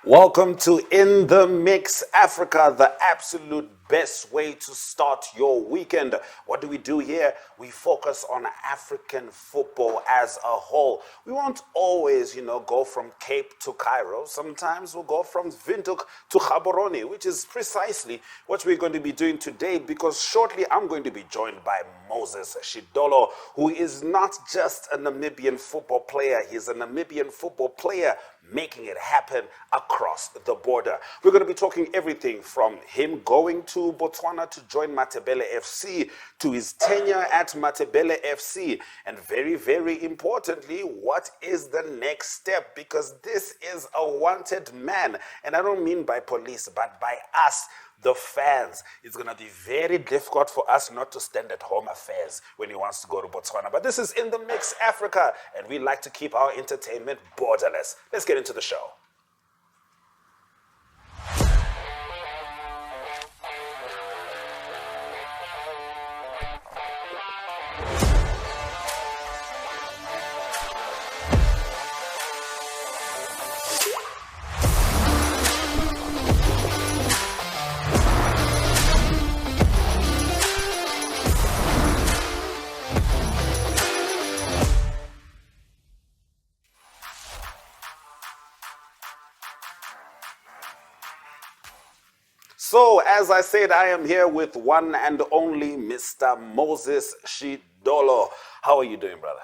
Welcome to In the Mix Africa, the absolute best way to start your weekend. What do we do here? We focus on African football as a whole. We won't always, go from Cape to Cairo. Sometimes we'll go from Windhoek to Gaborone, which is precisely what we're going to be doing today, because shortly I'm going to be joined by Moses Shidolo, who is not just a Namibian football player. He's a Namibian football player making it happen across the border. We're going to be talking everything from him going to Botswana to join Matabele FC, to his tenure at Matabele FC, and very, very importantly, what is the next step? Because this is a wanted man, and I don't mean by police, but by us, the fans. It's going to be very difficult for us not to stand at home affairs when he wants to go to Botswana. But this is In the Mix Africa, and we like to keep our entertainment borderless. Let's get into the show. So, as I said, I am here with one and only Mr. Moses Shidolo. How are you doing, brother?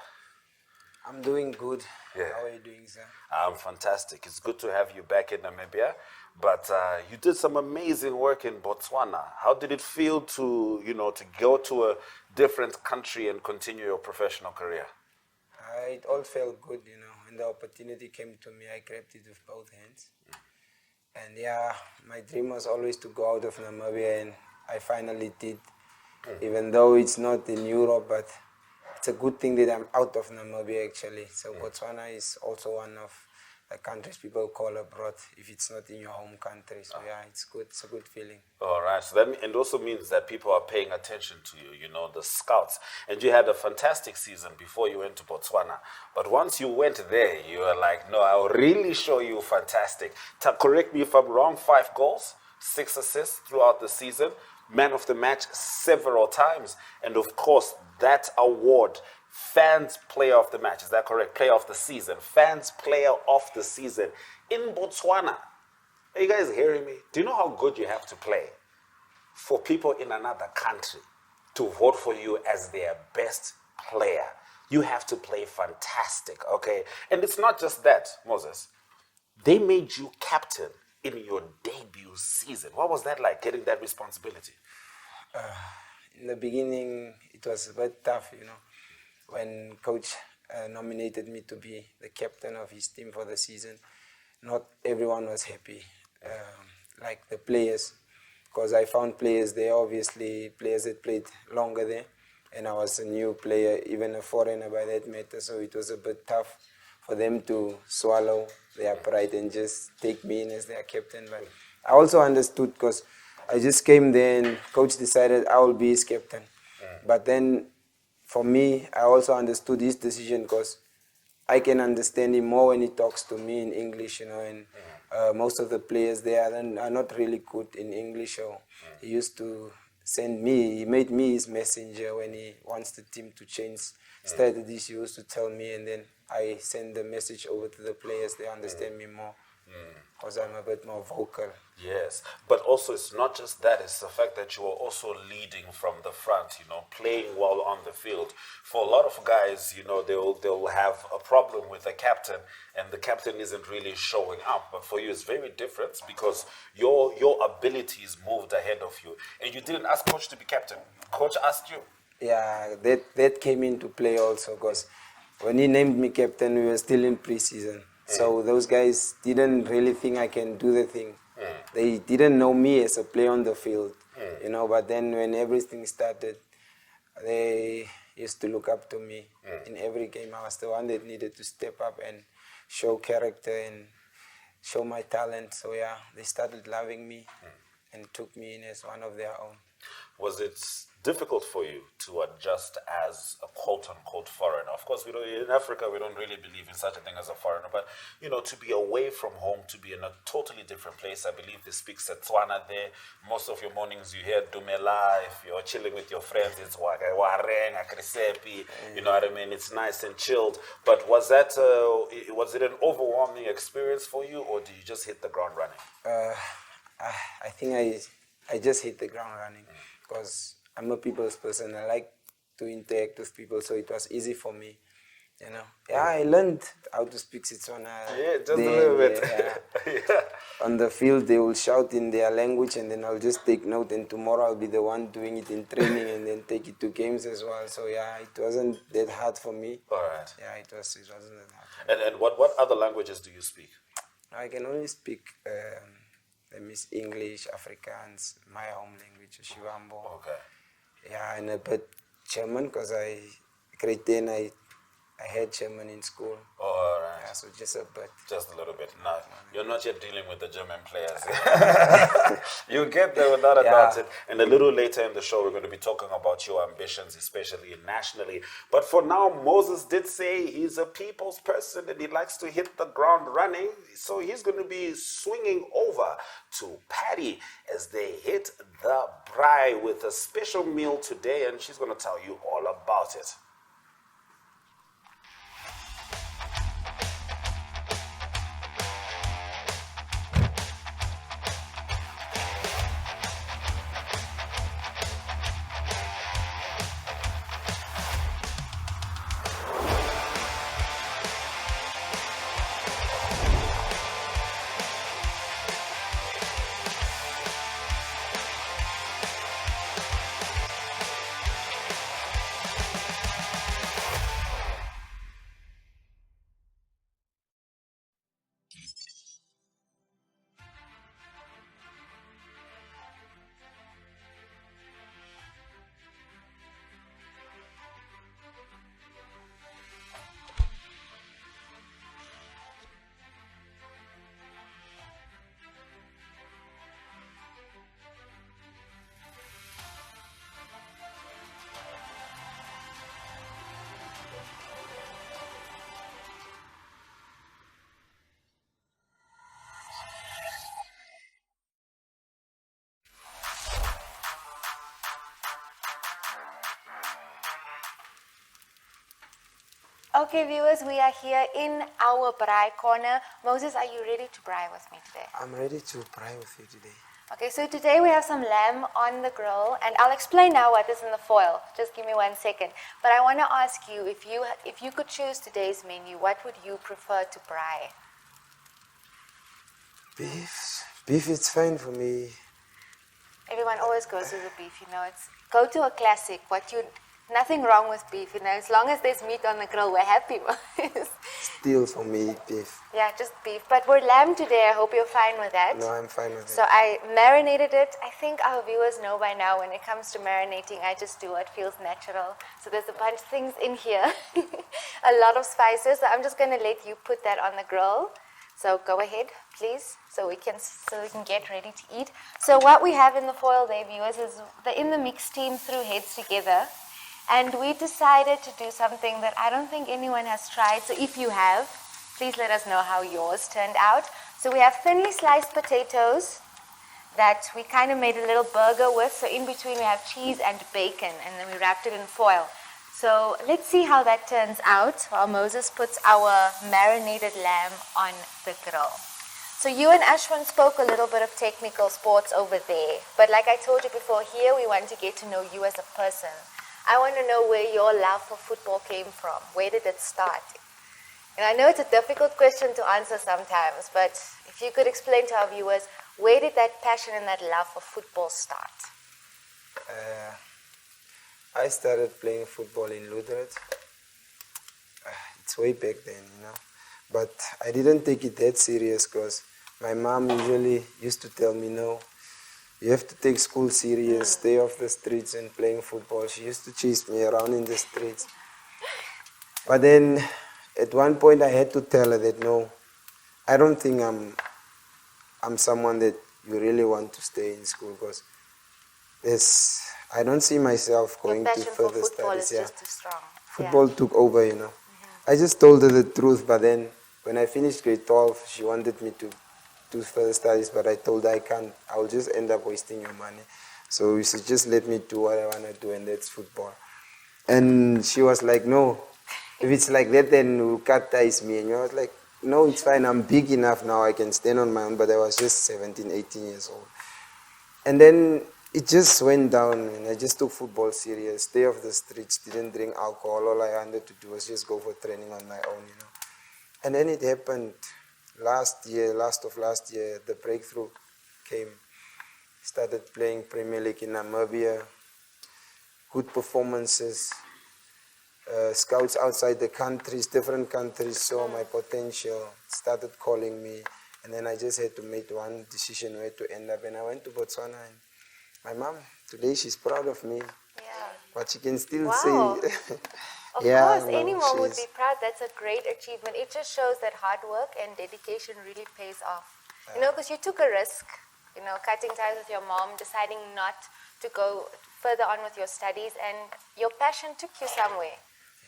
I'm doing good. Yeah. How are you doing, sir? I'm fantastic. It's good to have you back in Namibia. But you did some amazing work in Botswana. How did it feel to, to go to a different country and continue your professional career? It all felt good, When the opportunity came to me, I grabbed it with both hands. And yeah, my dream was always to go out of Namibia, and I finally did. Even though it's not in Europe, but it's a good thing that I'm out of Namibia, actually. So Botswana is also one of the countries people call abroad if it's not in your home country. So yeah, it's good. It's a good feeling. All right. So it also means that people are paying attention to you, the scouts. And you had a fantastic season before you went to Botswana. But once you went there, you were like, no, I'll really show you fantastic. Correct me if I'm wrong, 5 goals, 6 assists throughout the season, man of the match several times. And of course, that award, Fans Player of the Match. Is that correct? Player of the Season. Fans Player of the Season. In Botswana. Are you guys hearing me? Do you know how good you have to play for people in another country to vote for you as their best player? You have to play fantastic, okay? And it's not just that, Moses. They made you captain in your debut season. What was that like, getting that responsibility? In the beginning, it was a bit tough, When coach nominated me to be the captain of his team for the season, not everyone was happy, like the players, because I found players there, obviously players that played longer there, and I was a new player, even a foreigner by that matter, so it was a bit tough for them to swallow their pride and just take me in as their captain. But I also understood, because I just came there and coach decided I will be his captain. But then for me, I also understood his decision, because I can understand him more when he talks to me in English, and most of the players there are not really good in English. So he used to he made me his messenger when he wants the team to change strategies. He used to tell me, and then I send the message over to the players. They understand me more, because I'm a bit more vocal. Yes, but also it's not just that, it's the fact that you are also leading from the front, playing well on the field. For a lot of guys, they'll have a problem with the captain, and the captain isn't really showing up. But for you, it's very different, because your abilities moved ahead of you. And you didn't ask coach to be captain. Coach asked you. Yeah, that came into play also, because when he named me captain, we were still in pre-season. So those guys didn't really think I can do the thing. They didn't know me as a player on the field, but then when everything started, they used to look up to me. In every game, I was the one that needed to step up and show character and show my talent. So yeah, they started loving me and took me in as one of their own. Was it difficult for you to adjust as a quote-unquote foreigner? Of course, we don't, in Africa, we don't really believe in such a thing as a foreigner, but, you know, to be away from home, to be in a totally different place. I believe they speak Setswana there. Most of your mornings you hear Dumela. If you're chilling with your friends, it's Wareng, Akrisepi, you know what I mean? It's nice and chilled. But was it an overwhelming experience for you, or did you just hit the ground running? I think I just hit the ground running because I'm a people's person. I like to interact with people, so it was easy for me. You know, I learned how to speak Setswana. Yeah, just a little bit. Yeah. On the field, they will shout in their language, and then I'll just take note. And tomorrow, I'll be the one doing it in training, and then take it to games as well. So yeah, it wasn't that hard for me. All right. Yeah, it wasn't that hard. And what other languages do you speak? I can only speak English, Afrikaans, my home language, Shivambo. Okay. Yeah, and a bit German because grade 10 I had German in school. All right. Yeah, so just a bit. Just a little bit. No, you're not yet dealing with the German players. You get there without a doubt. And a little later in the show, we're going to be talking about your ambitions, especially nationally. But for now, Moses did say he's a people's person and he likes to hit the ground running. So he's going to be swinging over to Patty as they hit the braai with a special meal today. And she's going to tell you all about it. Okay, viewers, we are here in our braai corner. Moses, are you ready to braai with me today? I'm ready to braai with you today. Okay, so today we have some lamb on the grill, and I'll explain now what is in the foil. Just give me 1 second. But I want to ask you, if you could choose today's menu, what would you prefer to braai? Beef. Beef is fine for me. Everyone always goes to the beef, you know. Go to a classic. Nothing wrong with beef, you know. As long as there's meat on the grill, we're happy. Still for me, beef. Yeah, just beef. But we're lamb today. I hope you're fine with that. No, I'm fine with it. So I marinated it. I think our viewers know by now when it comes to marinating, I just do what feels natural. So there's a bunch of things in here. A lot of spices. So I'm just going to let you put that on the grill. So go ahead, please, so we can get ready to eat. So what we have in the foil there, viewers, is the In the Mix team threw heads together. And we decided to do something that I don't think anyone has tried. So if you have, please let us know how yours turned out. So we have thinly sliced potatoes that we kind of made a little burger with. So in between we have cheese and bacon, and then we wrapped it in foil. So let's see how that turns out while Moses puts our marinated lamb on the grill. So you and Ashwyn spoke a little bit of technical sports over there. But like I told you before, here we want to get to know you as a person. I want to know where your love for football came from. Where did it start? And I know it's a difficult question to answer sometimes, but if you could explain to our viewers, where did that passion and that love for football start? I started playing football in Lutheran. It's way back then, you know. But I didn't take it that serious because my mom usually used to tell me, no, you have to take school serious, stay off the streets and playing football. She used to chase me around in the streets. But then at one point I had to tell her that no, I don't think I'm someone that you really want to stay in school because I don't see myself Your going to passion for further football studies. is just too strong. Football took over, I just told her the truth, but then when I finished grade 12, she wanted me to do further studies, but I told her I can't. I'll just end up wasting your money. So you should just let me do what I want to do, and that's football. And she was like, no, if it's like that, then we'll cut ties, me. And I was like, no, it's fine. I'm big enough now. I can stand on my own. But I was just 17, 18 years old. And then it just went down, and I just took football serious. Stay off the streets, didn't drink alcohol. All I wanted to do was just go for training on my own, And then it happened last of last year, the breakthrough came. Started playing Premier League in Namibia. Good performances. Scouts outside the countries, different countries saw my potential, started calling me, and then I just had to make one decision where to end up. And I went to Botswana, and my mom, today she's proud of me. Yeah. But she can still Wow. say, Of yeah, course, no, any mom would she's- be proud. That's a great achievement. It just shows that hard work and dedication really pays off. Because you took a risk, cutting ties with your mom, deciding not to go further on with your studies, and your passion took you somewhere.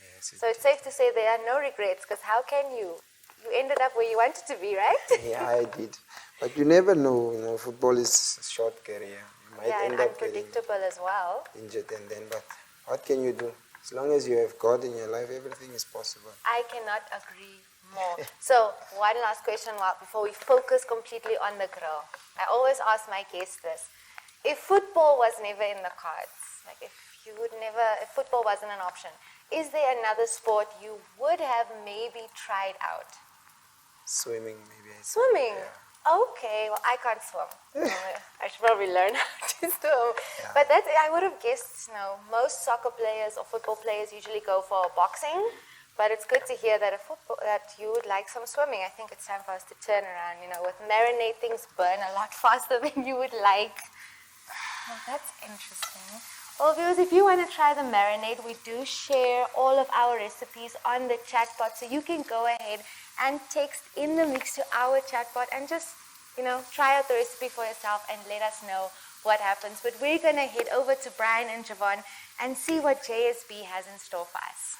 Yes, So it's safe to say there are no regrets, because how can you? You ended up where you wanted to be, right? yeah, I did. But you never know, football is a short career. You might Yeah, and end up getting unpredictable as well. injured and then, but what can you do? As long as you have God in your life, everything is possible. I cannot agree more. So, one last question before we focus completely on the grill. I always ask my guests this. If football was never in the cards, like if football wasn't an option, is there another sport you would have maybe tried out? Swimming, maybe. Swimming? Yeah. Okay, well, I can't swim. I should probably learn how to swim. Yeah. But I would have guessed, most soccer players or football players usually go for boxing. But it's good to hear that that you would like some swimming. I think it's time for us to turn around. With marinade, things burn a lot faster than you would like. Oh, that's interesting. Well, viewers, if you want to try the marinade, we do share all of our recipes on the chatbot. So you can go ahead and text in the mix to our chatbot and just, try out the recipe for yourself and let us know what happens. But we're going to head over to Brian and Jevon and see what JSB has in store for us.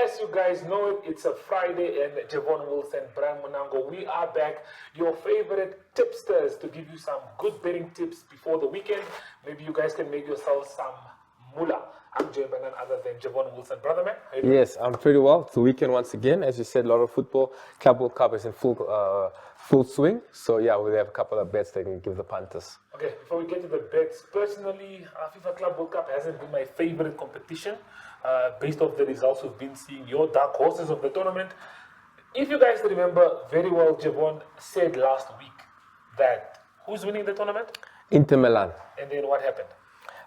As you guys know it's a Friday, and Jevon Wilson, Brian Munango, we are back, your favorite tipsters, to give you some good betting tips before the weekend. Maybe you guys can make yourselves some moolah. I'm joined by none other than Jevon Wilson. Brother man, how you doing? Yes, I'm pretty well. It's the weekend once again. As you said, a lot of football. Club World Cup is in full swing. So yeah, we have a couple of bets that can give the punters. Okay, before we get to the bets, personally, FIFA Club World Cup hasn't been my favorite competition. Based off the results we've been seeing, your dark horses of the tournament. If you guys remember very well, Jevon said last week that who's winning the tournament? Inter Milan. And then what happened?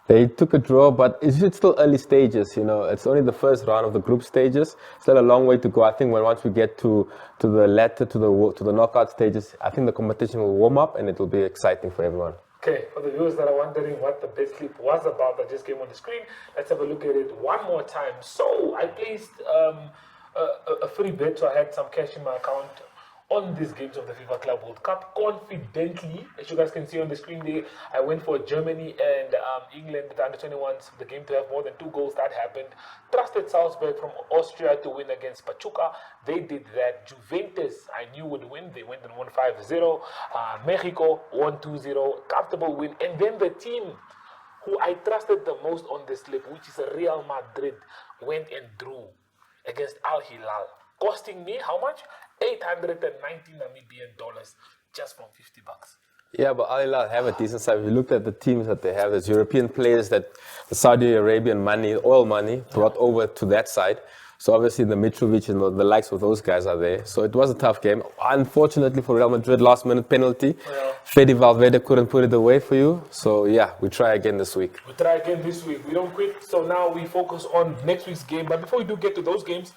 They took a draw, but it's still early stages. It's only the first round of the group stages. Still a long way to go. I think once we get to the knockout stages, I think the competition will warm up and it will be exciting for everyone. Okay, for the viewers that are wondering what the bet slip was about that just came on the screen, let's have a look at it one more time. So I placed a free bet, so I had some cash in my account on these games of the FIFA Club World Cup confidently. As you guys can see on the screen there, I went for Germany and England, the under-21s, the game to have more than 2 goals. That happened. Trusted Salzburg from Austria to win against Pachuca. They did that. Juventus, I knew would win. They went and won 5-0. Mexico won 2-0. Comfortable win. And then the team who I trusted the most on this slip, which is Real Madrid, went and drew against Al Hilal, costing me how much? 890 Namibian dollars just from $50. Yeah, but Al Hilal have a decent side. If you looked at the teams that they have, there's European players that the Saudi Arabian money, oil money, brought over to that side. So obviously the Mitrovic and the likes of those guys are there. So it was a tough game. Unfortunately for Real Madrid, last minute penalty. Yeah. Fede Valverde couldn't put it away for you. So yeah, we try again this week. We try again this week. We don't quit. So now we focus on next week's game. But before we do get to those games,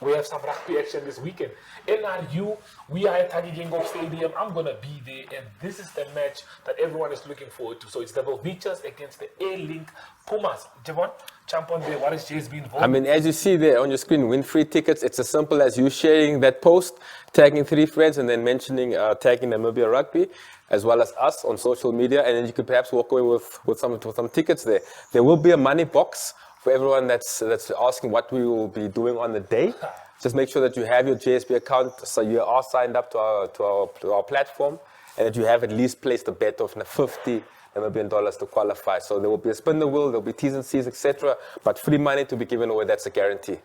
we have some rugby action this weekend. NRU, we are at Tagigengo Stadium. I'm going to be there. And this is the match that everyone is looking forward to. So it's the Volvichas against the A-Link Pumas. Jevon, jump on there. What is JSB involved? I mean, as you see there on your screen, win free tickets. It's as simple as you sharing that post, tagging 3 friends, and then mentioning, tagging Namibia Rugby, as well as us on social media. And then you could perhaps walk away with some tickets there. There will be a money box for everyone that's asking what we will be doing on the day. Just make sure that you have your JSB account, so you are signed up to our platform, and that you have at least placed a bet of $50 Namibian to qualify. So there will be a spin the wheel, there will be T's and C's, etc. But free money to be given away, that's a guarantee.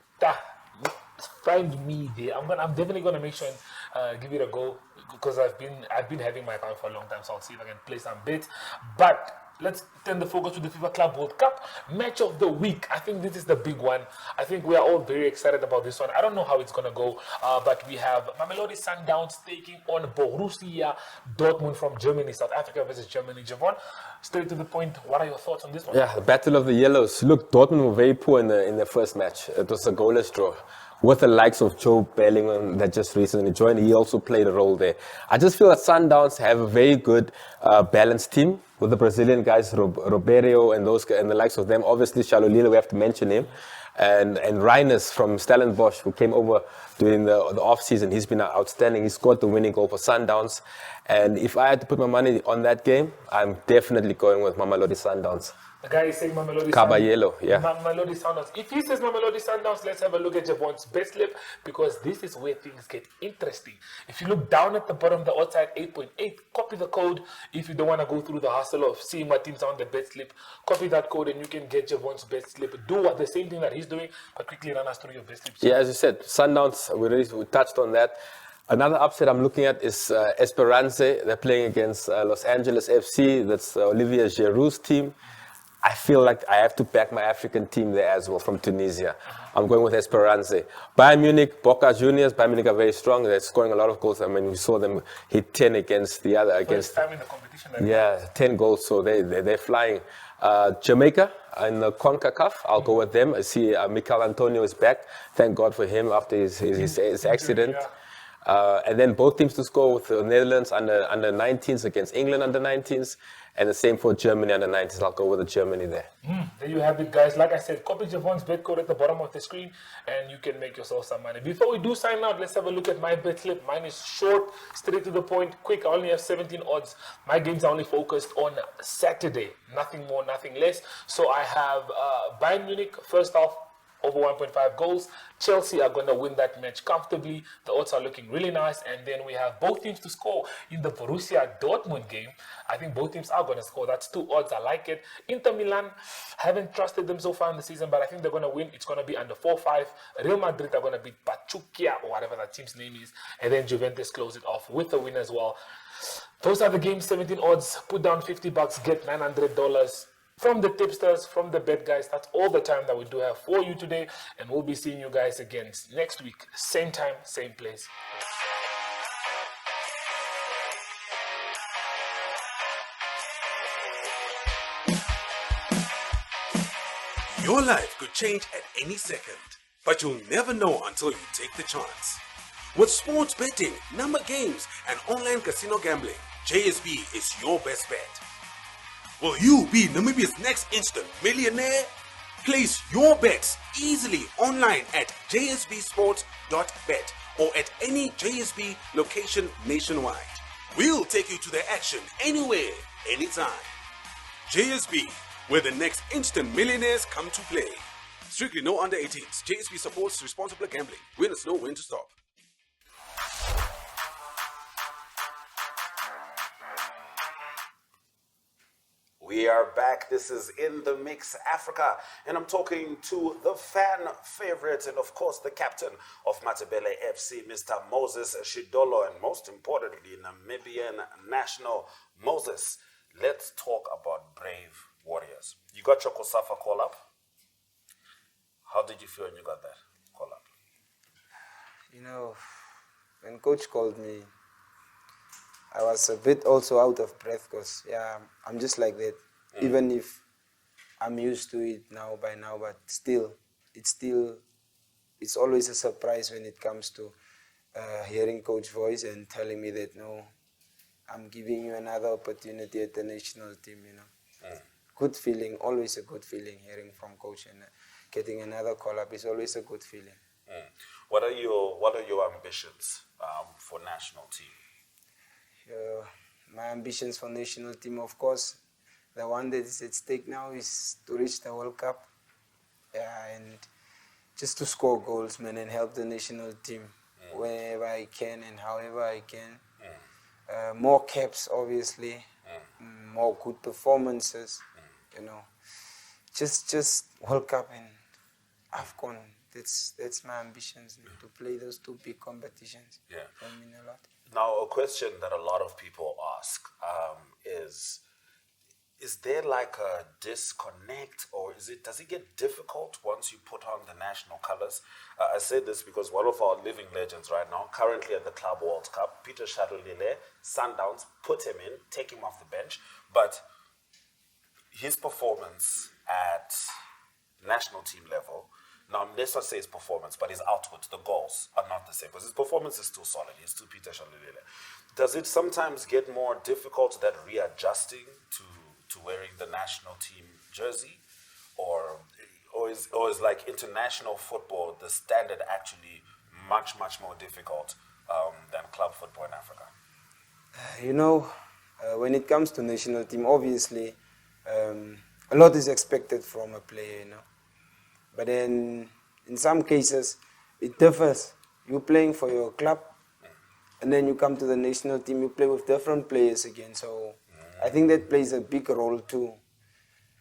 Find me there. I'm definitely gonna make sure and give it a go, because I've been having my account for a long time, so I'll see if I can play some bets. But let's turn the focus to the FIFA Club World Cup match of the week. I think this is the big one. I think we are all very excited about this one. I don't know how it's gonna go, but we have Mamelodi Sundowns taking on Borussia Dortmund from Germany. South Africa versus Germany. Jevon, straight to the point. What are your thoughts on this one? Yeah, the battle of the yellows. Look, Dortmund were very poor in the first match. It was a goalless draw, with the likes of Joe Bellingham that just recently joined. He also played a role there. I just feel that Sundowns have a very good balanced team with the Brazilian guys, Roberio and those and the likes of them. Obviously, Shalolila, we have to mention him. And Reines from Stellenbosch, who came over during the off-season, he's been outstanding. He scored the winning goal for Sundowns. And if I had to put my money on that game, I'm definitely going with Mamelodi Sundowns. The guy is saying Mamelodi Caballero, yeah. Mamelodi Sundowns. If he says Mamelodi Sundowns, let's have a look at Jevon's best slip, because this is where things get interesting. If you look down at the bottom, the odds are at 8.8. Copy the code if you don't want to go through the hustle of seeing what teams are on the bet slip. Copy that code and you can get Jevon's best slip. Do the same thing that he's doing, but quickly run us through your best slips. Yeah, as you said, Sundowns, we touched on that. Another upset I'm looking at is Esperance. They're playing against Los Angeles FC. That's Olivier Giroud's team. I feel like I have to back my African team there as well from Tunisia. I'm going with Esperance. Bayern Munich, Boca Juniors. Bayern Munich are very strong. They're scoring a lot of goals. I mean, we saw them hit 10 against the other. First time in the competition. Yeah, 10 goals. So they're flying. Jamaica in the CONCACAF. I'll go with them. I see Mikel Antonio is back. Thank God for him after his accident. And then both teams to score with the Netherlands under 19s against England under 19s. And the same for Germany under 19s. I'll go with the Germany there. There you have it, guys. Like I said, copy Jevon's bet code at the bottom of the screen and you can make yourself some money. Before we do sign out, let's have a look at my bet slip. Mine is short, straight to the point, quick. I only have 17 odds. My games are only focused on Saturday. Nothing more, nothing less. So I have Bayern Munich, first half, over 1.5 goals. Chelsea are going to win that match comfortably. The odds are looking really nice. And then we have both teams to score in the Borussia Dortmund game. I think both teams are going to score. That's 2 odds. I like it. Inter Milan, haven't trusted them so far in the season, but I think they're going to win. It's going to be under 4-5. Real Madrid are going to beat Pachuca, or whatever that team's name is. And then Juventus close it off with a win as well. Those are the games, 17 odds. Put down $50, get $900. From the tipsters, from the bet guys. That's all the time that we do have for you today. And we'll be seeing you guys again next week. Same time, same place. Your life could change at any second, but you'll never know until you take the chance. With sports betting, number games, and online casino gambling, JSB is your best bet. Will you be Namibia's next instant millionaire? Place your bets easily online at jsbsports.bet or at any JSB location nationwide. We'll take you to the action anywhere, anytime. JSB, where the next instant millionaires come to play. Strictly no under 18s. JSB supports responsible gambling. Winners know when to stop. We are back. This is In the Mix Africa, and I'm talking to the fan favorite and, of course, the captain of Matabele FC, Mr. Moses Shidolo, and most importantly, Namibian national Moses. Let's talk about Brave Warriors. You got your COSAFA call up. How did you feel when you got that call up? You know, when coach called me, I was a bit also out of breath because, yeah, I'm just like that. Even if I'm used to it now by now, but it's always a surprise when it comes to hearing coach voice and telling me that, no, I'm giving you another opportunity at the national team, you know. Good feeling, always a good feeling hearing from coach, and getting another call up is always a good feeling. What are your ambitions for national team? My ambitions for national team, of course, the one that is at stake now is to reach the World Cup, and just to score goals, man, and help the national team wherever I can and however I can. More caps, obviously, more good performances, you know. Just World Cup and AFCON. That's my ambitions, to play those two big competitions. Yeah. I mean a lot. Now, a question that a lot of people ask is there like a disconnect, or does it get difficult once you put on the national colors? I say this because one of our living legends right now, currently at the Club World Cup, Peter Shadolile, Sundowns, put him in, take him off the bench, but his performance at national team level, now let's not say his performance, but his output, the goals are not the same, because his performance is still solid. He's still Peter Shadolile. Does it sometimes get more difficult that readjusting to wearing the national team jersey, or is like international football, the standard actually much more difficult than club football in Africa? You know, when it comes to national team, obviously, a lot is expected from a player, you know. But then, in some cases, it differs. You're playing for your club, and then you come to the national team, you play with different players again. So I think that plays a big role too.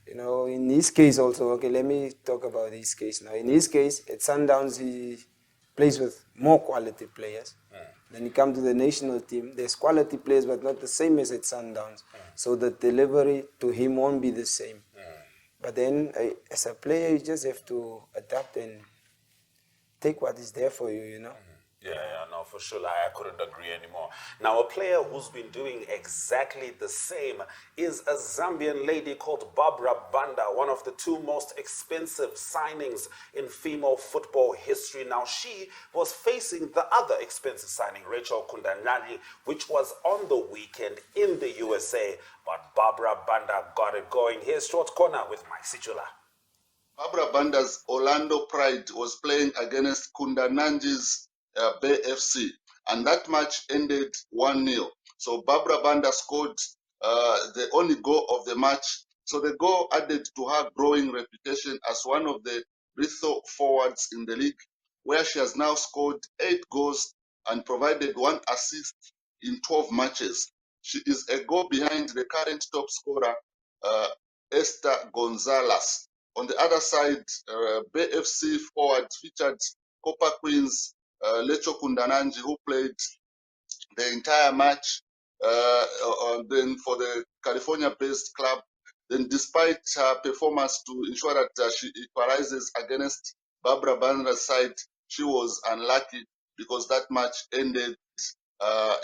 You know, in his case also, okay, let me talk about his case now. In his case, at Sundowns, he plays with more quality players. Then you come to the national team, there's quality players, but not the same as at Sundowns. So the delivery to him won't be the same. But then, as a player, you just have to adapt and take what is there for you, you know. Yeah, no, for sure. I couldn't agree anymore. Now, a player who's been doing exactly the same is a Zambian lady called Barbra Banda, one of the two most expensive signings in female football history. Now, she was facing the other expensive signing, Rachel Kundanani, which was on the weekend in the USA. But Barbra Banda got it going. Here's Short Corner with Mike Sichula. Barbra Banda's Orlando Pride was playing against Kundananji's Bay FC, and that match ended 1-0. So Barbra Banda scored the only goal of the match. So the goal added to her growing reputation as one of the lethal forwards in the league, where she has now scored 8 goals and provided 1 assist in 12 matches. She is a goal behind the current top scorer, Esther Gonzalez. On the other side, Bay FC forward featured Copa Queens Lecho Kundananji, who played the entire match then for the California-based club. Then despite her performance to ensure that she equalizes against Barbra Banda's side, she was unlucky because that match ended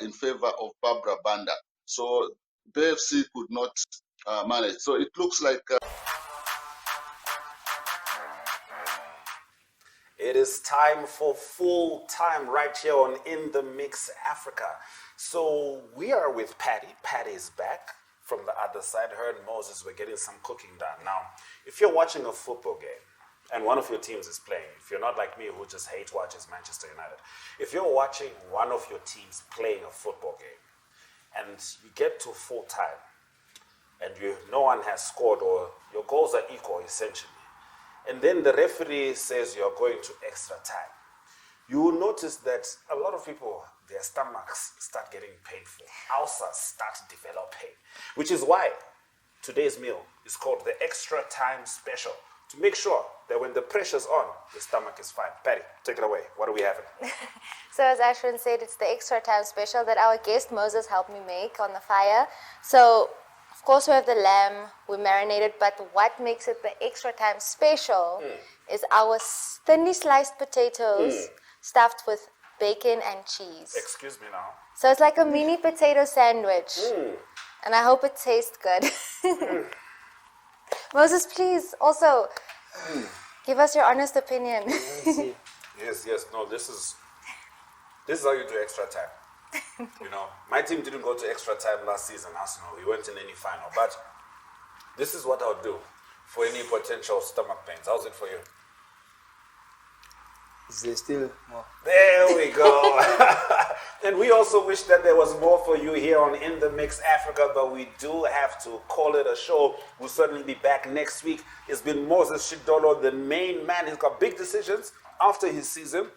in favor of Barbra Banda. So BFC could not manage. So it looks like... It is time for full time right here on In the Mix Africa. So we are with Patty. Patty is back from the other side. Her and Moses were getting some cooking done. Now, if you're watching a football game and one of your teams is playing, if you're not like me who just hates watches Manchester United, if you're watching one of your teams playing a football game and you get to full time and no one has scored or your goals are equal essentially, and then the referee says you're going to extra time, you will notice that a lot of people, their stomachs start getting painful. Ulcers start developing, which is why today's meal is called the Extra Time Special, to make sure that when the pressure's on, the stomach is fine. Patty, take it away. What are we having? So as Ashwyn said, it's the Extra Time Special that our guest Moses helped me make on the fire. So of course, we have the lamb, we marinated, but what makes it the Extra Time Special is our thinly sliced potatoes stuffed with bacon and cheese. Excuse me now. So it's like a mini potato sandwich. And I hope it tastes good. Moses, please also give us your honest opinion. Yes. No, this is how you do extra time. You know, my team didn't go to extra time last season, Arsenal. We weren't in any final. But this is what I'll do for any potential stomach pains. How's it for you? Is there still more? There we go. And we also wish that there was more for you here on In the Mix Africa, but we do have to call it a show. We'll certainly be back next week. It's been Moses Shidolo, the main man. He's got big decisions after his season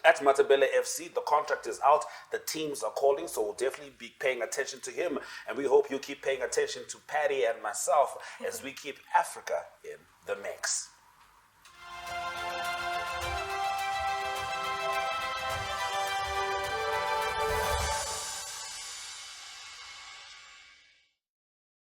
at Matabele FC. The contract is out. The teams are calling, so we'll definitely be paying attention to him. And we hope you keep paying attention to Patty and myself as we keep Africa in the mix.